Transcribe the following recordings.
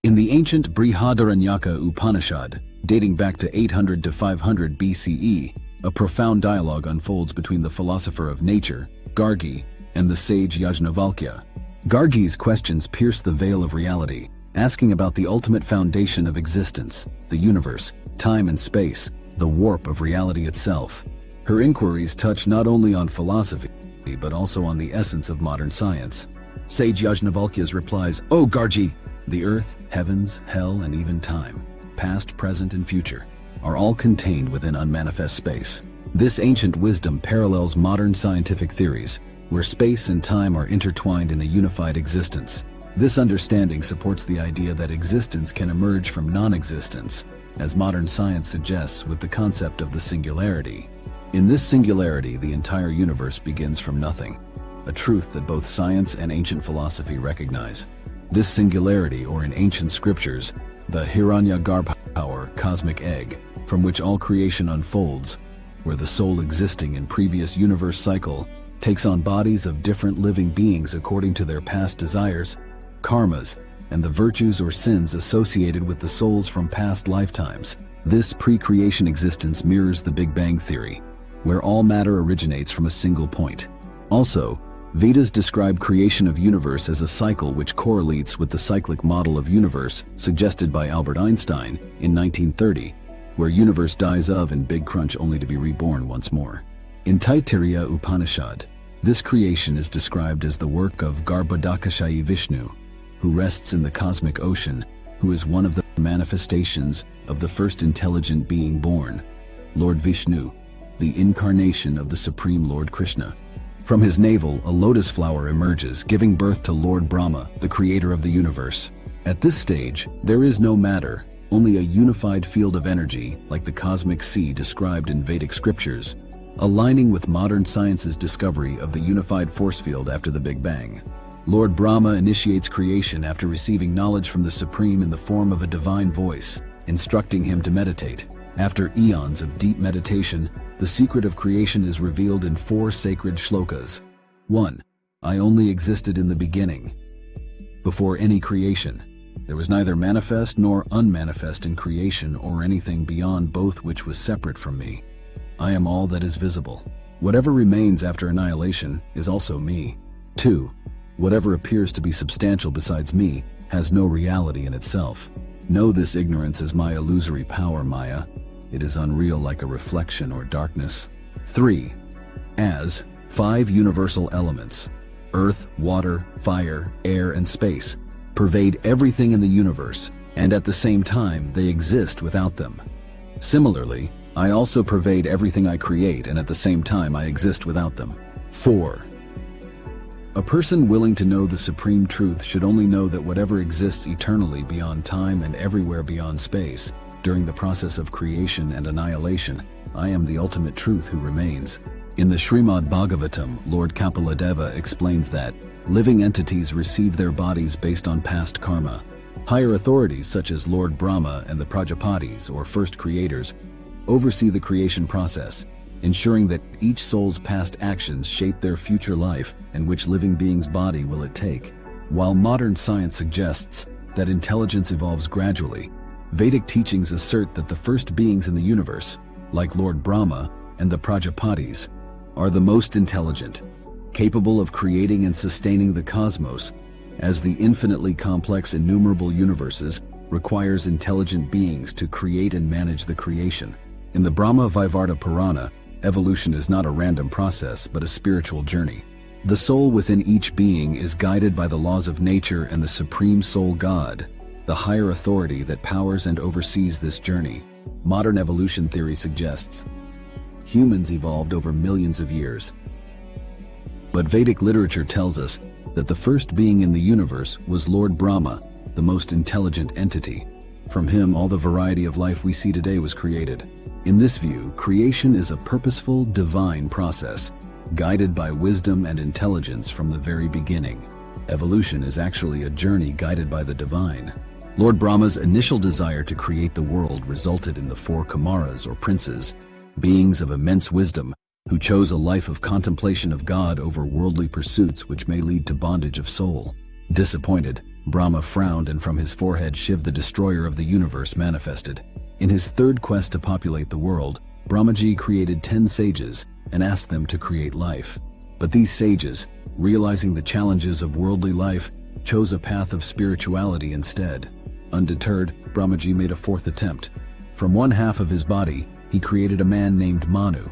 In the ancient Brihadaranyaka Upanishad, dating back to 800 to 500 BCE, a profound dialogue unfolds between the philosopher of nature, Gargi, and the sage Yajnavalkya. Gargi's questions pierce the veil of reality, asking about the ultimate foundation of existence, the universe, time and space, the warp of reality itself. Her inquiries touch not only on philosophy, but also on the essence of modern science. Sage Yajnavalkya's replies, "O Gargi, the earth, heavens, hell, and even time, past, present, and future, are all contained within unmanifest space. This ancient wisdom parallels modern scientific theories, where space and time are intertwined in a unified existence. This understanding supports the idea that existence can emerge from non-existence, as modern science suggests with the concept of the singularity. In this singularity, the entire universe begins from nothing, a truth that both science and ancient philosophy recognize. This singularity, or in ancient scriptures, the Hiranyagarbha, or cosmic egg, from which all creation unfolds, where the soul existing in previous universe cycle takes on bodies of different living beings according to their past desires, karmas, and the virtues or sins associated with the souls from past lifetimes. This pre-creation existence mirrors the Big Bang theory, where all matter originates from a single point. Also, Vedas describe creation of universe as a cycle which correlates with the cyclic model of universe suggested by Albert Einstein in 1930, where universe dies of and Big Crunch only to be reborn once more. In Taittiriya Upanishad, this creation is described as the work of Garbhodakashayi Vishnu, who rests in the cosmic ocean, who is one of the manifestations of the first intelligent being born, Lord Vishnu, the incarnation of the Supreme Lord Krishna. From his navel, a lotus flower emerges, giving birth to Lord Brahma, the creator of the universe. At this stage, there is no matter, only a unified field of energy, like the cosmic sea described in Vedic scriptures, aligning with modern science's discovery of the unified force field after the Big Bang. Lord Brahma initiates creation after receiving knowledge from the Supreme in the form of a divine voice, instructing him to meditate. After eons of deep meditation, the secret of creation is revealed in 4 sacred shlokas. 1. I only existed in the beginning. Before any creation, there was neither manifest nor unmanifest in creation or anything beyond both which was separate from me. I am all that is visible. Whatever remains after annihilation is also me. 2. Whatever appears to be substantial besides me has no reality in itself. Know this ignorance is my illusory power, Maya. It is unreal like a reflection or darkness. 3. As 5 universal elements, earth, water, fire, air, and space, pervade everything in the universe, and at the same time they exist without them. Similarly, I also pervade everything I create, and at the same time I exist without them. 4. A person willing to know the supreme truth should only know that whatever exists eternally beyond time and everywhere beyond space, during the process of creation and annihilation, I am the ultimate truth who remains. In the Srimad Bhagavatam, Lord Kapiladeva explains that living entities receive their bodies based on past karma. Higher authorities such as Lord Brahma and the Prajapatis, or first creators, oversee the creation process, ensuring that each soul's past actions shape their future life and which living being's body will it take. While modern science suggests that intelligence evolves gradually, Vedic teachings assert that the first beings in the universe, like Lord Brahma and the Prajapatis, are the most intelligent, capable of creating and sustaining the cosmos, as the infinitely complex innumerable universes requires intelligent beings to create and manage the creation. In the Brahma Vaivarta Purana, evolution is not a random process but a spiritual journey. The soul within each being is guided by the laws of nature and the Supreme Soul God, the higher authority that powers and oversees this journey. Modern evolution theory suggests humans evolved over millions of years. But Vedic literature tells us that the first being in the universe was Lord Brahma, the most intelligent entity. From him, all the variety of life we see today was created. In this view, creation is a purposeful, divine process, guided by wisdom and intelligence from the very beginning. Evolution is actually a journey guided by the divine. Lord Brahma's initial desire to create the world resulted in the 4 Kumaras, or princes, beings of immense wisdom, who chose a life of contemplation of God over worldly pursuits which may lead to bondage of soul. Disappointed, Brahma frowned, and from his forehead Shiv, the destroyer of the universe, manifested. In his third quest to populate the world, Brahmaji created 10 sages and asked them to create life. But these sages, realizing the challenges of worldly life, chose a path of spirituality instead. Undeterred, Brahmaji made a fourth attempt. From one half of his body, he created a man named Manu.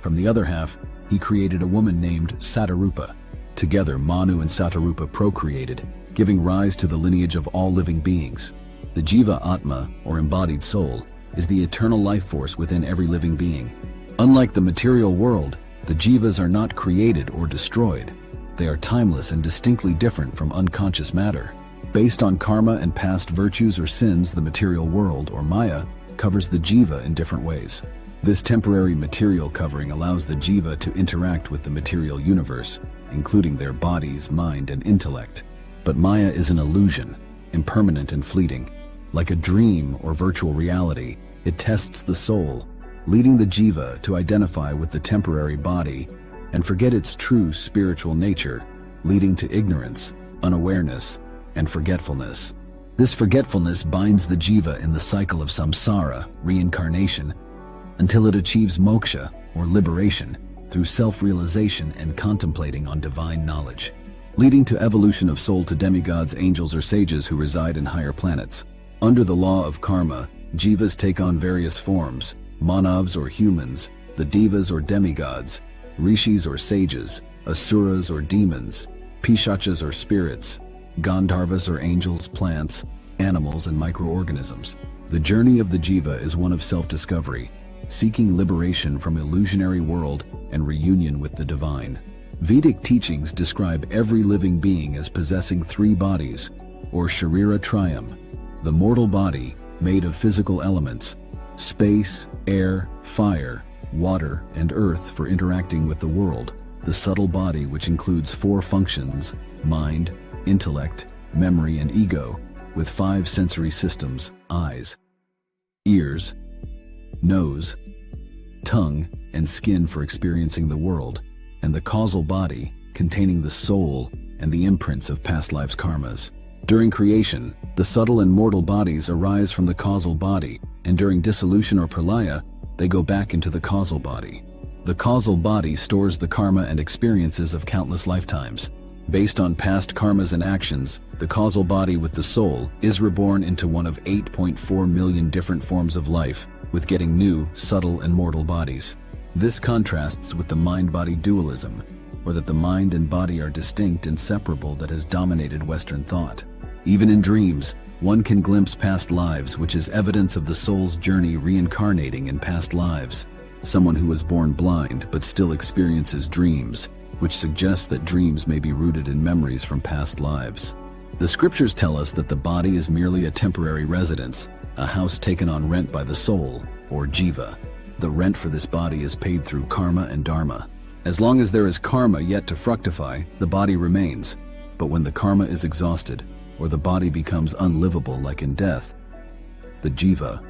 From the other half, he created a woman named Satarupa. Together, Manu and Satarupa procreated, giving rise to the lineage of all living beings. The Jiva Atma, or embodied soul, is the eternal life force within every living being. Unlike the material world, the Jivas are not created or destroyed. They are timeless and distinctly different from unconscious matter. Based on karma and past virtues or sins, the material world, or Maya, covers the Jiva in different ways. This temporary material covering allows the Jiva to interact with the material universe, including their bodies, mind, and intellect. But Maya is an illusion, impermanent and fleeting. Like a dream or virtual reality, it tests the soul, leading the Jiva to identify with the temporary body and forget its true spiritual nature, leading to ignorance, unawareness, and forgetfulness. This forgetfulness binds the Jiva in the cycle of samsara, reincarnation, until it achieves moksha, or liberation, through self-realization and contemplating on divine knowledge, leading to evolution of soul to demigods, angels, or sages who reside in higher planets. Under the law of karma, Jivas take on various forms: manavs or humans, the devas or demigods, rishis or sages, asuras or demons, pishachas or spirits, gandharvas or angels, plants, animals, and microorganisms. The journey of the Jiva is one of self-discovery, seeking liberation from illusionary world and reunion with the divine. Vedic teachings describe every living being as possessing 3 bodies, or sharira trayam: the mortal body, made of physical elements, space, air, fire, water, and earth for interacting with the world; the subtle body, which includes 4 functions: mind, intellect, memory, and ego, with 5 sensory systems: eyes, ears, nose, tongue, and skin for experiencing the world; and the causal body, containing the soul and the imprints of past lives' karmas. During creation, the subtle and mortal bodies arise from the causal body, and during dissolution or pralaya, they go back into the causal body. The causal body stores the karma and experiences of countless lifetimes. Based on past karmas and actions, the causal body with the soul is reborn into one of 8.4 million different forms of life, with getting new, subtle, and mortal bodies. This contrasts with the mind-body dualism, or that the mind and body are distinct and separable, that has dominated Western thought. Even in dreams, one can glimpse past lives, which is evidence of the soul's journey reincarnating in past lives. Someone who was born blind but still experiences dreams, which suggests that dreams may be rooted in memories from past lives. The scriptures tell us that the body is merely a temporary residence, a house taken on rent by the soul, or jiva. The rent for this body is paid through karma and dharma. As long as there is karma yet to fructify, the body remains. But when the karma is exhausted, or the body becomes unlivable like in death, the jiva,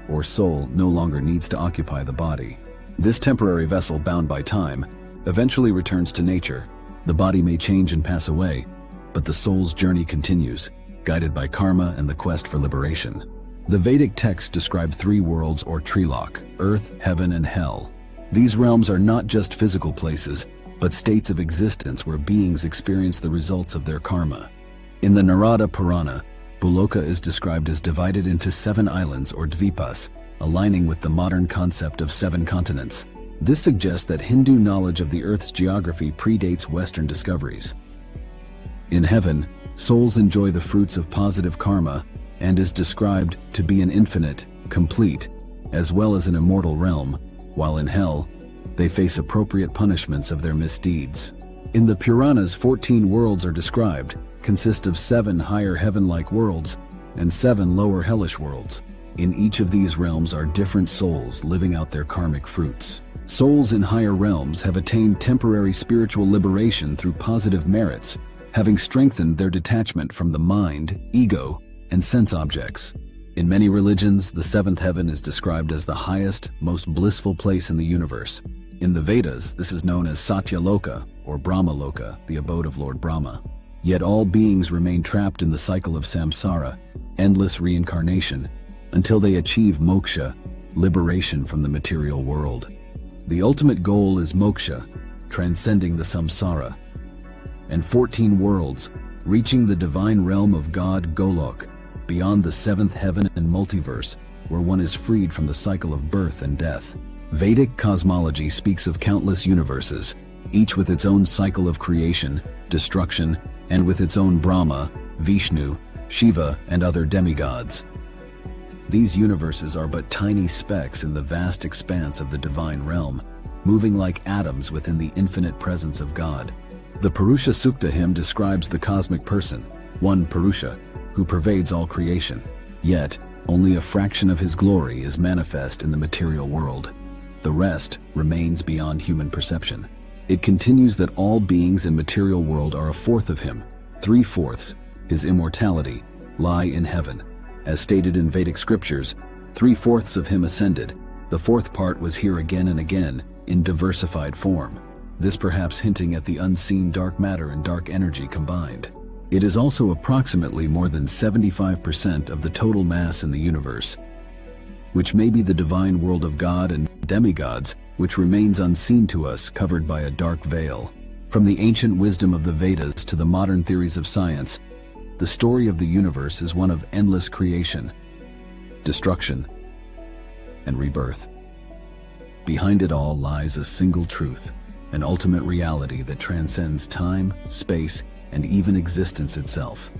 or soul, no longer needs to occupy the body. This temporary vessel, bound by time, eventually returns to nature. The body may change and pass away, but the soul's journey continues, guided by karma and the quest for liberation. The Vedic texts describe 3 worlds, or trilok: earth, heaven, and hell. These realms are not just physical places, but states of existence where beings experience the results of their karma. In the Narada Purana, Buloka is described as divided into 7 islands, or dvipas, aligning with the modern concept of 7 continents. This suggests that Hindu knowledge of the Earth's geography predates Western discoveries. In heaven, souls enjoy the fruits of positive karma and is described to be an infinite, complete, as well as an immortal realm, while in hell, they face appropriate punishments of their misdeeds. In the Puranas, 14 worlds are described, consist of 7 higher heaven-like worlds and 7 lower hellish worlds. In each of these realms are different souls living out their karmic fruits. Souls in higher realms have attained temporary spiritual liberation through positive merits, having strengthened their detachment from the mind, ego, and sense objects. In many religions, the 7th heaven is described as the highest, most blissful place in the universe. In the Vedas, this is known as Satyaloka, or Brahmaloka, the abode of Lord Brahma. Yet all beings remain trapped in the cycle of samsara, endless reincarnation, until they achieve moksha, liberation from the material world. The ultimate goal is moksha, transcending the samsara, and 14 worlds, reaching the divine realm of God Golok, beyond the seventh heaven and multiverse, where one is freed from the cycle of birth and death. Vedic cosmology speaks of countless universes, each with its own cycle of creation, destruction, and with its own Brahma, Vishnu, Shiva, and other demigods. These universes are but tiny specks in the vast expanse of the divine realm, moving like atoms within the infinite presence of God. The Purusha Sukta hymn describes the cosmic person, one Purusha, who pervades all creation. Yet, only a fraction of his glory is manifest in the material world. The rest remains beyond human perception. It continues that all beings in material world are a fourth of him. 3/4, his immortality, lie in heaven. As stated in Vedic scriptures, 3/4 of him ascended. The fourth part was here again and again, in diversified form. This perhaps hinting at the unseen dark matter and dark energy combined. It is also approximately more than 75% of the total mass in the universe, which may be the divine world of God and demigods, which remains unseen to us, covered by a dark veil. From the ancient wisdom of the Vedas to the modern theories of science, the story of the universe is one of endless creation, destruction, and rebirth. Behind it all lies a single truth, an ultimate reality that transcends time, space, and even existence itself.